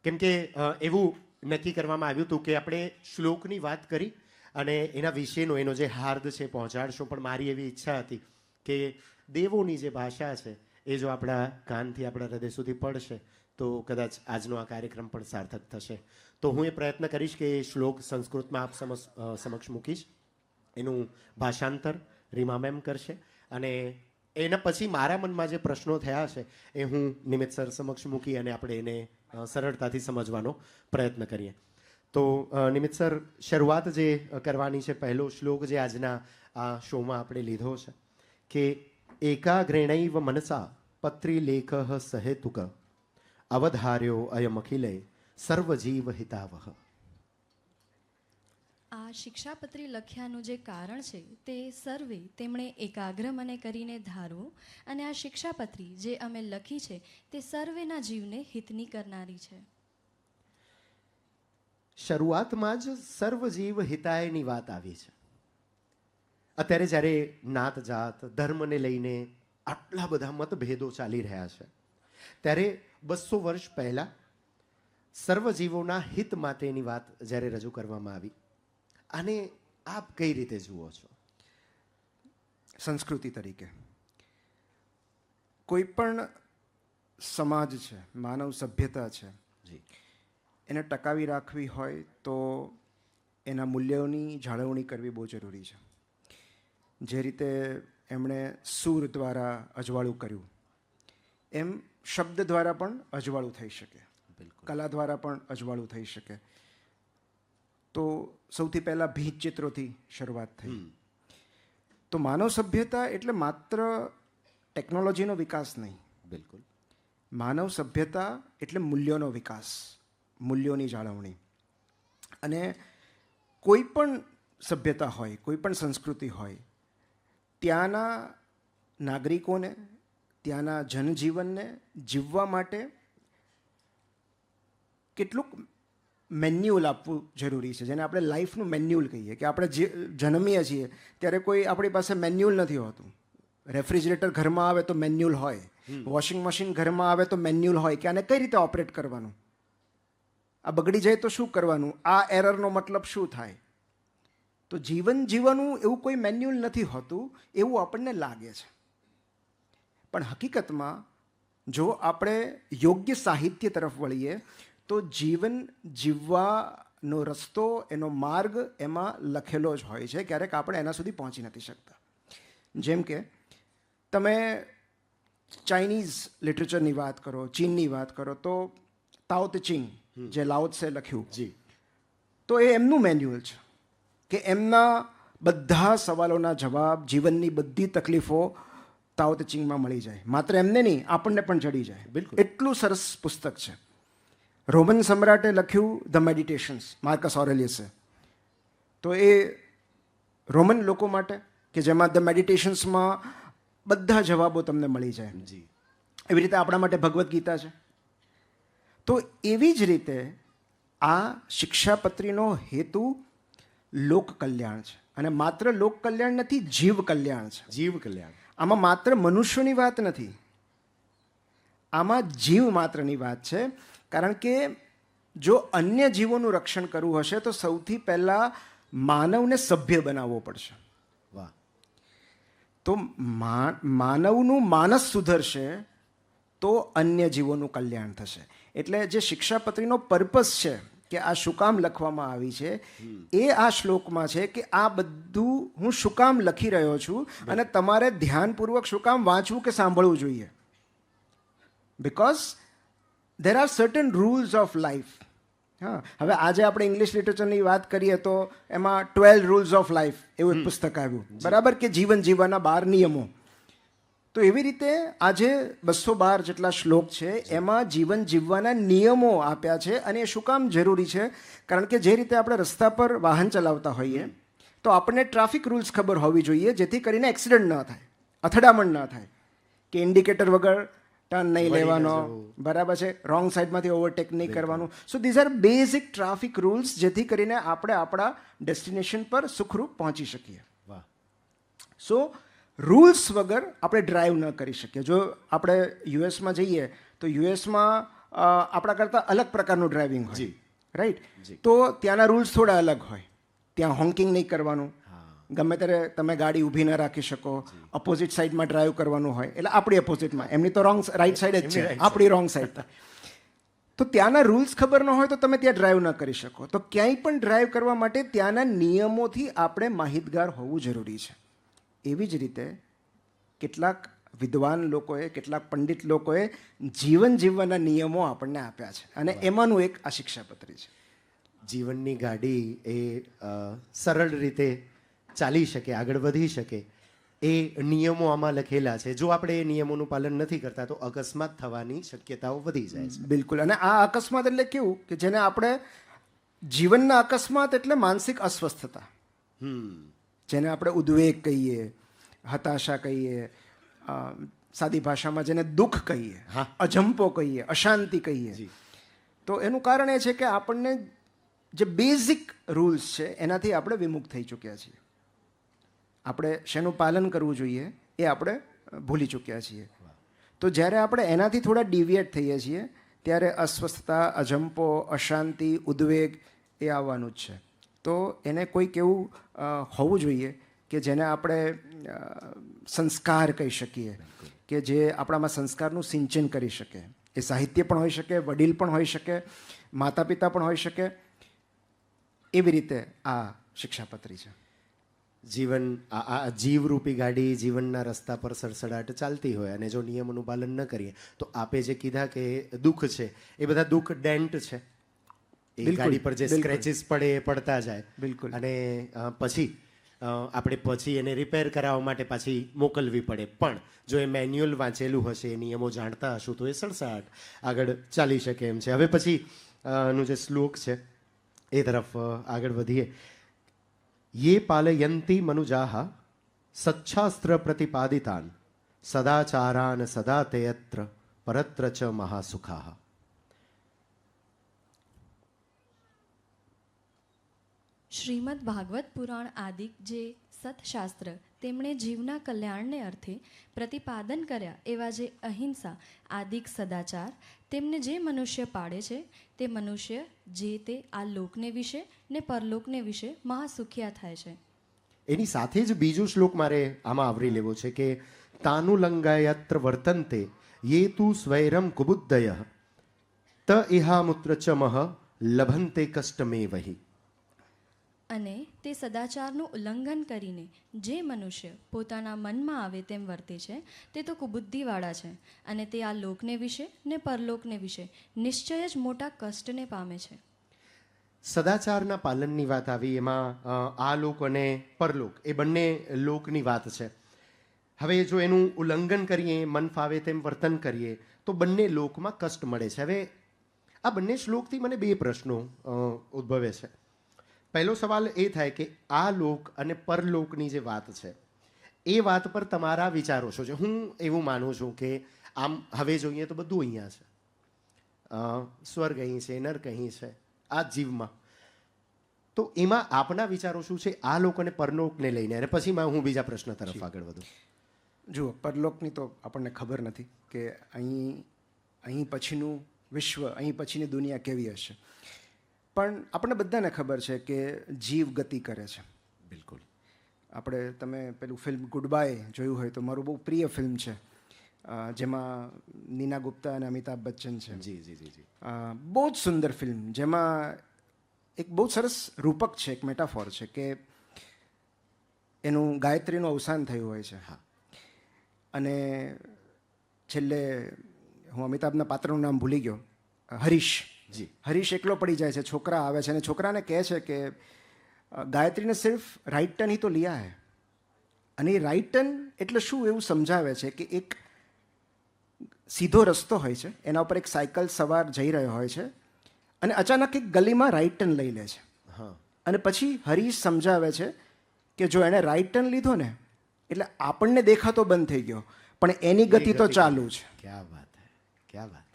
કેમ કે એવું નક્કી કરવામાં આવ્યું હતું કે આપણે શ્લોકની વાત કરી અને એના વિશેનો એનો જે હાર્દ છે પહોંચાડશું, પણ મારી એવી ઈચ્છા હતી કે દેવોની જે ભાષા છે એ જો આપણા કાનથી આપણા હૃદય સુધી પડશે તો કદાચ આજનો આ કાર્યક્રમ પણ સાર્થક થશે. તો હું એ પ્રયત્ન કરીશ કે એ શ્લોક સંસ્કૃતમાં આપ સમક્ષ મૂકીશ. એનું ભાષાંતર રીમા મેમ કરશે અને એના પછી મારા મનમાં જે પ્રશ્નો થયા છે એ હું નિમિત્ત સર સમક્ષ મૂકી અને આપણે એને સરળતાથી સમજવાનો પ્રયત્ન કરીએ. તો નિમિત્ત સર, શરૂઆત જે કરવાની છે, પહેલો શ્લોક જે આજના આ શોમાં આપણે લીધો છે કે એકાગ્રેણૈવ મનસા પત્રી લેખ સહેતુક અવધાર્યો અયમખિલે સર્વજીવ હિતાવહ. આ શિક્ષાપત્રી લખ્યાનું જે કારણ છે તે સર્વે તેમણે એકાગ્ર મને કરીને ધારવું, અને આ શિક્ષાપત્રી જે અમે લખી છે તે સર્વેના જીવને હિતની કરનારી છે. શરૂઆતમાં જ સર્વજીવ હિતાયની વાત આવી છે. અત્યારે જ્યારે નાત જાત ધર્મને લઈને આટલા બધા મતભેદો ચાલી રહ્યા છે, ત્યારે 200 વર્ષ પહેલાં સર્વજીવોના હિત માટેની વાત જ્યારે રજૂ કરવામાં આવી, આને આપ કઈ રીતે જુઓ છો? સંસ્કૃતિ તરીકે કોઈ પણ સમાજ છે, માનવ સભ્યતા છે, જી, એને ટકાવી રાખવી હોય તો એના મૂલ્યોની જાળવણી કરવી બહુ જરૂરી છે. જે રીતે એમણે સૂર દ્વારા અજવાળું કર્યું, એમ શબ્દ દ્વારા પણ અજવાળું થઈ શકે, કલા દ્વારા પણ અજવાળું થઈ શકે. તો સૌથી પહેલાં ભીંત ચિત્રોથી શરૂઆત થઈ. તો માનવ સભ્યતા એટલે માત્ર ટેકનોલોજીનો વિકાસ નહીં, બિલકુલ. માનવ સભ્યતા એટલે મૂલ્યોનો વિકાસ, મૂલ્યોની જાળવણી. અને કોઈ પણ સભ્યતા હોય, કોઈ પણ સંસ્કૃતિ હોય, ત્યાંના નાગરિકોને, ત્યાંના જનજીવનને જીવવા માટે કેટલુંક મેન્યુઅલ આપવું જરૂરી છે, જેને આપણે લાઈફનું મેન્યુઅલ કહીએ. કે આપણે જે જન્મીએ છીએ ત્યારે કોઈ આપણી પાસે મેન્યુઅલ નથી હોતું. રેફ્રિજરેટર ઘરમાં આવે તો મેન્યુઅલ હોય, વોશિંગ મશીન ઘરમાં આવે તો મેન્યુઅલ હોય કે આને કઈ રીતે ઓપરેટ કરવાનું, આ બગડી જાય તો શું કરવાનું, આ એરરનો મતલબ શું થાય. તો જીવન જીવવાનું એવું કોઈ મેન્યુઅલ નથી હોતું એવું આપણને લાગે છે. પણ હકીકતમાં જો આપણે યોગ્ય સાહિત્ય તરફ વળીએ તો જીવન જીવવાનો રસ્તો, એનો માર્ગ એમાં લખેલો જ હોય છે. ક્યારેક આપણે એના સુધી પહોંચી નથી શકતા. જેમ કે તમે ચાઇનીઝ લિટરેચરની વાત કરો, ચીનની વાત કરો, તો તાઓ તે ચિંગ જે લાઓ ત્સે લખ્યું, જી, તો એ એમનું મેન્યુઅલ છે કે એમના બધા સવાલોના જવાબ, જીવનની બધી તકલીફો તાઓ તે ચિંગમાં મળી જાય. માત્ર એમને નહીં, આપણને પણ જડી જાય. બિલકુલ. એટલું સરસ પુસ્તક છે. રોમન સમ્રાટે લખ્યું ધ મેડિટેશન્સ, માર્કસ ઓરેલિયસે. તો એ રોમન લોકો માટે કે જેમાં ધ મેડિટેશન્સમાં બધા જવાબો તમને મળી જાય. જી, એવી રીતે આપણા માટે ભગવદ્ ગીતા છે. તો એવી જ રીતે આ શિક્ષાપત્રીનો હેતુ લોક કલ્યાણ છે. અને માત્ર લોક કલ્યાણ નથી, જીવ કલ્યાણ છે. જીવ કલ્યાણ. આમાં માત્ર મનુષ્યોની વાત નથી, આમાં જીવ માત્રની વાત છે. કારણ કે જો અન્ય જીવોનું રક્ષણ કરવું હશે તો સૌથી પહેલાં માનવને સભ્ય બનાવવો પડશે. વાહ. તો માનવનું માનસ સુધરશે તો અન્ય જીવોનું કલ્યાણ થશે. એટલે જે શિક્ષાપત્રીનો પર્પસ છે કે આ શું કામ લખવામાં આવી છે, એ આ શ્લોકમાં છે કે આ બધું હું શું કામ લખી રહ્યો છું અને તમારે ધ્યાનપૂર્વક શું કામ વાંચવું કે સાંભળવું જોઈએ. Because there are certain rules of life. હા, હવે આજે આપણે ઇંગ્લિશ લિટરેચરની વાત કરીએ તો એમાં 12 રૂલ્સ ઓફ લાઈફ એવું એક પુસ્તક આવ્યું, બરાબર, કે જીવન જીવવાના 12 નિયમો. તો એવી રીતે આજે 212 જેટલા શ્લોક છે એમાં જીવન જીવવાના નિયમો આપ્યા છે. અને એ શું કામ જરૂરી છે? કારણ કે જે રીતે આપણે રસ્તા પર વાહન ચલાવતા હોઈએ તો આપણને ટ્રાફિક રૂલ્સ ખબર હોવી જોઈએ, જેથી કરીને એક્સિડન્ટ ન થાય, અથડામણ ન થાય. કે ઇન્ડિકેટર વગર ટર્ન નહીં લેવાનો, બરાબર છે, રોંગ સાઈડમાંથી ઓવરટેક નહીં કરવાનું. સો these are basic traffic rules, જેથી કરીને આપણે આપણા ડેસ્ટિનેશન પર સુખરૂપ પહોંચી શકીએ. વાહ. સો રૂલ્સ વગર આપણે ડ્રાઈવ ન કરી શકીએ. જો આપણે યુએસમાં જઈએ તો યુએસમાં આપણા કરતાં અલગ પ્રકારનું ડ્રાઇવિંગ હોય જી. રાઈટ જી. તો ત્યાંના રૂલ્સ થોડા અલગ હોય. ત્યાં હોન્કિંગ નહીં કરવાનું, ગમે ત્યારે તમે ગાડી ઊભી ન રાખી શકો, અપોઝિટ સાઈડમાં ડ્રાઈવ કરવાનું હોય. એટલે આપણી અપોઝિટમાં, એમની તો રોંગ રાઈટ સાઈડ જ છે, આપણી રોંગ સાઈડ. તો ત્યાંના રૂલ્સ ખબર ન હોય તો તમે ત્યાં ડ્રાઈવ ન કરી શકો. તો ક્યાંય પણ ડ્રાઈવ કરવા માટે ત્યાંના નિયમોથી આપણે માહિતગાર હોવું જરૂરી છે. એવી જ રીતે કેટલાક વિદ્વાન લોકોએ, કેટલાક પંડિત લોકોએ જીવન જીવવાના નિયમો આપણને આપ્યા છે, અને એમાંનું એક આ શિક્ષાપત્રી છે. જીવનની ગાડી એ સરળ રીતે ચાલી શકે, આગળ વધી શકે, એ નિયમો આમાં લખેલા છે. જો આપણે એ નિયમોનું પાલન નથી કરતા તો અકસ્માત થવાની શક્યતાઓ વધી જાય છે. બિલકુલ. અને આ અકસ્માત એટલે કેવું કે જેને આપણે જીવનના અકસ્માત એટલે માનસિક અસ્વસ્થતા, જેને આપણે ઉદ્વેગ કહીએ, હતાશા કહીએ, સાદી ભાષામાં જેને દુઃખ કહીએ, અજંપો કહીએ, અશાંતિ કહીએ. તો એનું કારણ એ છે કે આપણને જે બેઝિક રૂલ્સ છે એનાથી આપણે વિમુખ થઈ ચૂક્યા છીએ. આપણે શેનું પાલન કરવું જોઈએ એ આપણે ભૂલી ચૂક્યા છીએ. તો જ્યારે આપણે એનાથી થોડા ડિવિએટ થઈએ છીએ ત્યારે અસ્વસ્થતા, અજંપો, અશાંતિ, ઉદ્વેગ એ આવવાનું જ છે. તો એને કોઈક એવું હોવું જોઈએ કે જેને આપણે સંસ્કાર કહી શકીએ, કે જે આપણામાં સંસ્કારનું સિંચન કરી શકે. એ સાહિત્ય પણ હોઈ શકે, વડીલ પણ હોઈ શકે, માતા પિતા પણ હોઈ શકે. એવી રીતે આ શિક્ષાપત્રી છે. જીવન આ જીવરૂપી ગાડી જીવનના રસ્તા પર સડસડાટ ચાલતી હોય અને જો નિયમોનું પાલન ન કરીએ તો આપે જે કીધા કે દુઃખ છે એ બધા દુઃખ ડેન્ટ છે. એ ગાડી પર જે સ્ક્રેચીસ પડે એ પડતા જાય. બિલકુલ. અને પછી આપણે પછી એને રિપેર કરાવવા માટે પાછી મોકલવી પડે. પણ જો એ મેન્યુઅલ વાંચેલું હશે, એ નિયમો જાણતા હશું તો એ સડસડાટ આગળ ચાલી શકે એમ છે. હવે પછી નું જે શ્લોક છે એ તરફ આગળ વધીએ. યે પાલયંતી મનુજાહ સચ્છાસ્ત્ર પ્રતિપાદિતાન સદાચારાન સદા તેયત્ર પરત્ર ચ મહાસુખાહ. શ્રીમદ ભાગવત પુરાણ આદિક જે સતશાસ્ત્ર તેમણે જીવના કલ્યાણને અર્થે પ્રતિપાદન કર્યા એવા જે અહિંસા આદિક સદાચાર તેમને જે મનુષ્ય પાડે છે તે મનુષ્ય જે તે આ લોકને વિશે ને પરલોકને વિશે મહાસુખિયા થાય છે. એની સાથે જ બીજો શ્લોક મારે આમાં આવરી લેવો છે કે તાનુલંગાયત્ર વર્તન્તે યે તુ સ્વૈરમ કુબુદ્દય ત ઇહામુત્ર ચ મહ લભંતે કષ્ટમે વહી. અને તે સદાચારનું ઉલ્લંઘન કરીને જે મનુષ્ય પોતાના મનમાં આવે તેમ વર્તે છે તે તો કુબુદ્ધિવાળા છે, અને તે આ લોકને વિશે ને પરલોકને વિશે નિશ્ચય જ મોટા કષ્ટને પામે છે. સદાચારના પાલનની વાત આવી. એમાં આ લોક અને પરલોક એ બંને લોકની વાત છે. હવે જો એનું ઉલ્લંઘન કરીએ, મન ફાવે તેમ વર્તન કરીએ તો બંને લોકમાં કષ્ટ મળે છે. હવે આ બંને શ્લોકથી મને બે પ્રશ્નો ઉદ્ભવે છે. પહેલો સવાલ એ થાય કે આ લોક અને પરલોકની જે વાત છે એ વાત પર તમારા વિચારો શું છે? હું એવું માનું છું કે આમ હવે જોઈએ તો બધું અહીંયા છે. સ્વર્ગ અહીં છે, નર્ક અહીં છે આ જીવમાં. તો એમાં આપના વિચારો શું છે આ લોક અને પરલોકને લઈને? અને પછી હું બીજા પ્રશ્ન તરફ આગળ વધું. જુઓ, પરલોકની તો આપણને ખબર નથી કે અહીં પછીનું વિશ્વ, અહીં પછીની દુનિયા કેવી હશે. પણ આપણને બધાને ખબર છે કે જીવ ગતિ કરે છે. બિલકુલ. તમે પેલું ફિલ્મ ગુડ બાય જોયું હોય તો મારું બહુ પ્રિય ફિલ્મ છે, જેમાં નીના ગુપ્તા અને અમિતાભ બચ્ચન છે. જી જી જી જી. બહુ જ સુંદર ફિલ્મ, જેમાં એક બહુ સરસ રૂપક છે, એક મેટાફોર છે કે એનું ગાયત્રીનું અવસાન થયું હોય છે. હા. અને છેલ્લે હું અમિતાભના પાત્રનું નામ ભૂલી ગયો, હરીશ. જી. હરીશ એકલો પડી જાય છે. છોકરા આવે છે અને છોકરાને કહે છે કે ગાયત્રી ને સિર્ફ રાइट टर्न ही तो लिया है. અને એ રાइट टर्न એટલે શું એવું સમજાવે છે કે એક સીધો રસ્તો હોય છે, એના ઉપર એક સાયકલ સવાર જઈ રહ્યો હોય છે અને અચાનક એક ગલીમાં રાइट टर्न લઈ લે છે. અને પછી હરીશ સમજાવે છે કે જો એણે રાइट टर्न લીધો ને એટલે આપણને દેખાતો બંધ થઈ ગયો, પણ એની ગતિ તો ચાલુ છે. ક્યા વાત હે, ક્યા વાત.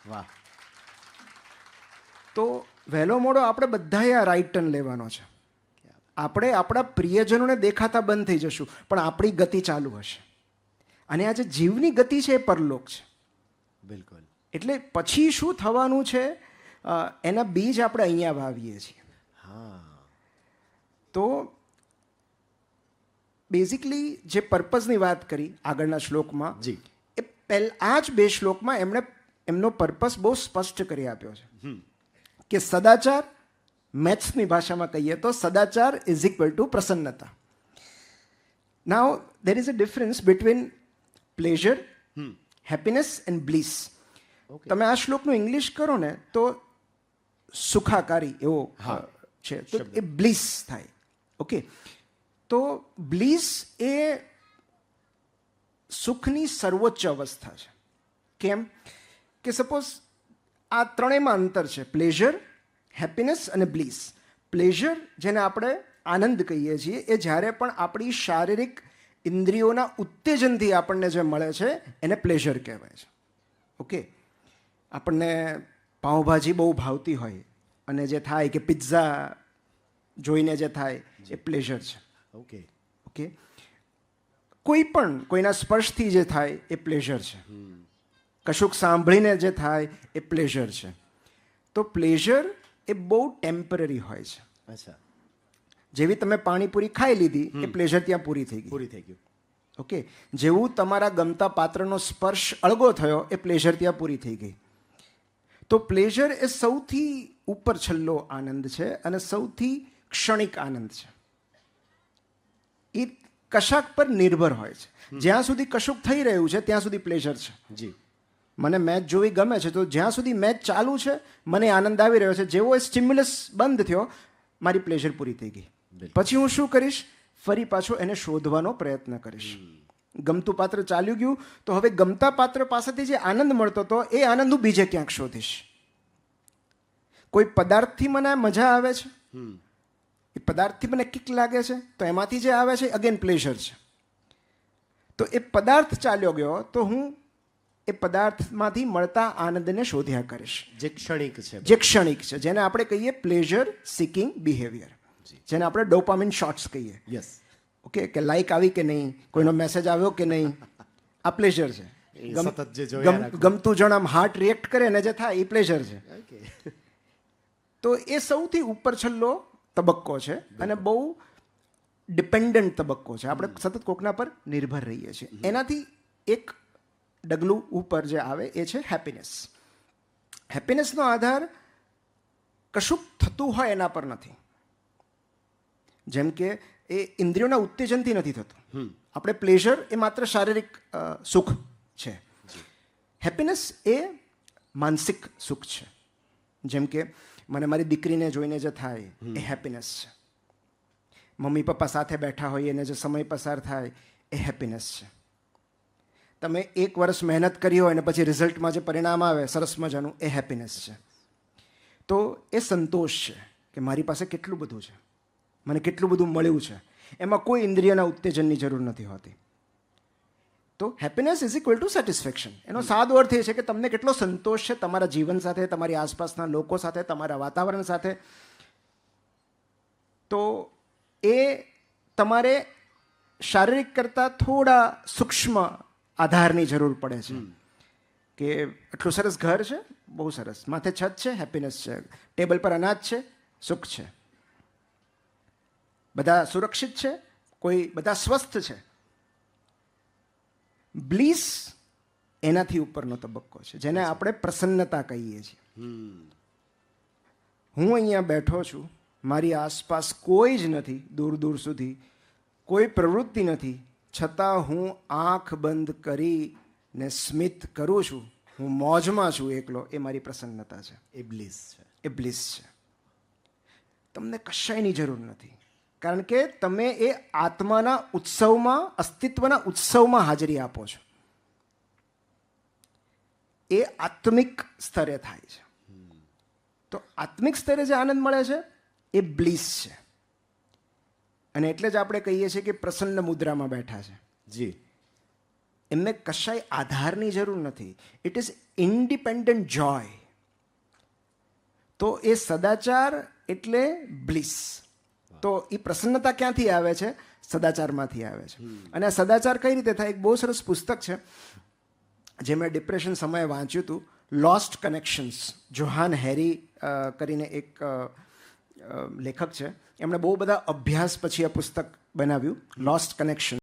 વાહ. તો વહેલો મોડો આપણે બધાએ આ રાइट टर्न લેવાનો છે. આપણે આપણા પ્રિયજનોને દેખાતા બંધ થઈ જશું, પણ આપણી ગતિ ચાલુ હશે. અને આ જે જીવની ગતિ છે એ પરલોક છે. બિલકુલ. એટલે પછી શું થવાનું છે એના બીજ આપણે અહીંયા વાવીએ છીએ. તો બેઝિકલી જે પર્પઝની વાત કરી આગળના શ્લોકમાં, જી. એ આ જ 2 શ્લોકમાં એમણે એમનો પર્પસ બહુ સ્પષ્ટ કરી આપ્યો છે કે સદાચાર, મેથ્સની ભાષામાં કહીએ તો સદાચાર ઇઝ ઇક્વલ ટુ પ્રસન્નતા. Now there is a difference between pleasure, happiness and bliss. તમે આ શ્લોકનું ઇંગ્લિશ કરો ને તો સુખાકારી એવો છે, તો એ બ્લીસ થાય. ઓકે, તો બ્લીસ એ સુખની સર્વોચ્ચ અવસ્થા છે. કેમ કે સપોઝ આ ત્રણેયમાં અંતર છે, પ્લેઝર, હેપીનેસ અને બ્લીસ. પ્લેઝર, જેને આપણે આનંદ કહીએ છીએ, એ જ્યારે પણ આપણી શારીરિક ઇન્દ્રિયોના ઉત્તેજનથી આપણને જે મળે છે એને પ્લેઝર કહેવાય છે. ઓકે, આપણને પાઉંભાજી બહુ ભાવતી હોય અને જે થાય કે પિઝા જોઈને જે થાય એ પ્લેઝર છે. ઓકે. ઓકે, કોઈ પણ કોઈના સ્પર્શથી જે થાય એ પ્લેઝર છે, કશુંક સાંભળીને જે થાય એ પ્લેઝર છે. તો પ્લેઝર એ બહુ ટેમ્પરરી હોય છે. અચ્છા. જેવી તમે પાણીપુરી ખાઈ લીધી એ પ્લેઝર ત્યાં પૂરી થઈ ગઈ. પૂરી થઈ ગયું. ઓકે, જેવું તમારા ગમતા પાત્રનો સ્પર્શ અળગો થયો એ પ્લેઝર ત્યાં પૂરી થઈ ગઈ. તો પ્લેઝર એ સૌથી ઉપર છલ્લો આનંદ છે અને સૌથી ક્ષણિક આનંદ છે. એ કશાક પર નિર્ભર હોય છે. જ્યાં સુધી કશુંક થઈ રહ્યું છે ત્યાં સુધી પ્લેઝર છે. જી. મને મેચ જોવી ગમે છે, તો જ્યાં સુધી મેચ ચાલુ છે મને આનંદ આવી રહ્યો છે. જેવો એ સ્ટિમ્યુલસ બંધ થયો મારી પ્લેઝર પૂરી થઈ ગઈ. પછી હું શું કરીશ? ફરી પાછો એને શોધવાનો પ્રયત્ન કરીશ. ગમતું પાત્ર ચાલ્યું ગયું તો હવે ગમતા પાત્ર પાસેથી જે આનંદ મળતો હતો એ આનંદ હું બીજે ક્યાંક શોધીશ. કોઈ પદાર્થથી મને મજા આવે છે, એ પદાર્થથી મને કિક લાગે છે, તો એમાંથી જે આવે છે અગેન પ્લેઝર છે. તો એ પદાર્થ ચાલ્યો ગયો તો હું એ પદાર્થમાંથી મળતા આનંદને શોધ્યા કરીશ, જે ક્ષણિક છે. જે ક્ષણિક છે, જેને આપણે કહીએ પ્લેઝર સિકિંગ બિહેવિયર, જેને આપણે ડોપામિન શોટ્સ કહીએ. યસ. ઓકે, કે લાઈક આવી કે નહીં, કોઈનો મેસેજ આવ્યો કે નહીં, આ પ્લેઝર છે. સતત જે જોયા રાખવું. ગમતું જણ આમ હાર્ટ રિએક્ટ કરે ને જે થાય એ પ્લેઝર છે. ઓકે. તો એ સૌથી ઉપર છલ્લો તબક્કો છે અને બહુ ડિપેન્ડન્ટ તબક્કો છે. આપણે સતત કોકના પર નિર્ભર રહીએ છીએ. એનાથી એક ડગલું ઉપર જે આવે એ છે હેપીનેસ. હેપીનેસનો આધાર કશુંક થતું હોય એના પર નથી. જેમ કે એ ઇન્દ્રિયોના ઉત્તેજનથી નથી થતું. આપણે પ્લેઝર એ માત્ર શારીરિક સુખ છે. હેપીનેસ એ માનસિક સુખ છે. જેમ કે મને મારી દીકરીને જોઈને જે થાય એ હેપીનેસ છે. મમ્મી પપ્પા સાથે બેઠા હોઈએ અને જે સમય પસાર થાય એ હેપીનેસ છે. તમે 1 વર્ષ મહેનત કરી હોય અને પછી રિઝલ્ટમાં જે પરિણામ આવે સરસ મજાનું, એ હેપીનેસ છે. તો એ સંતોષ છે કે મારી પાસે કેટલું બધું છે, મને કેટલું બધું મળ્યું છે, એમાં કોઈ ઇન્દ્રિયના ઉત્તેજનની જરૂર નથી હોતી. તો happiness is equal two satisfaction. એનો સાદો અર્થ એ છે કે તમને કેટલો સંતોષ છે તમારા જીવન સાથે, તમારી આસપાસના લોકો સાથે, તમારા વાતાવરણ સાથે. તો એ તમારે શારીરિક કરતાં થોડા સૂક્ષ્મ આધારની જરૂર પડે છે. કે આટલું સરસ ઘર છે, બહુ સરસ, માથે છત છે, હેપીનેસ છે, ટેબલ પર અનાજ છે, સુખ છે, બધા સુરક્ષિત છે, કોઈ બધા સ્વસ્થ છે. બ્લીસ એનાથી ઉપરનો તબક્કો છે, જેને આપણે પ્રસન્નતા કહીએ છીએ. હું અહીંયા બેઠો છું, મારી આસપાસ કોઈ જ નથી, દૂર દૂર સુધી કોઈ પ્રવૃત્તિ નથી, છતાં હું આંખ બંધ કરીને સ્મિત કરું છું, હું મોજમાં છું એકલો, એ મારી પ્રસન્નતા છે. એ બ્લીસ છે. એ બ્લીસ છે. તમને કશાયની જરૂર નથી, કારણ કે તમે એ આત્માના ઉત્સવમાં, અસ્તિત્વના ઉત્સવમાં હાજરી આપો છો. એ આત્મિક સ્તરે થાય છે. તો આત્મિક સ્તરે જે આનંદ મળે છે એ બ્લીસ છે. અને એટલે જ આપણે કહીએ છીએ કે પ્રસન્ન મુદ્રામાં બેઠા છે. જી. એમને કશાય આધારની જરૂર નથી. ઇટ ઇઝ ઇન્ડિપેન્ડન્ટ જોય. તો એ સદાચાર એટલે બ્લીસ. તો એ પ્રસન્નતા ક્યાંથી આવે છે? સદાચારમાંથી આવે છે. અને આ સદાચાર કઈ રીતે થાય? એક બહુ સરસ પુસ્તક છે જે મેં ડિપ્રેશન સમયે વાંચ્યું હતું, લોસ્ટ કનેક્શન્સ, જોહાન હેરી કરીને એક લેખક છે, એમણે બહુ બધા અભ્યાસ પછી આ પુસ્તક બનાવ્યું લોસ્ટ કનેક્શન.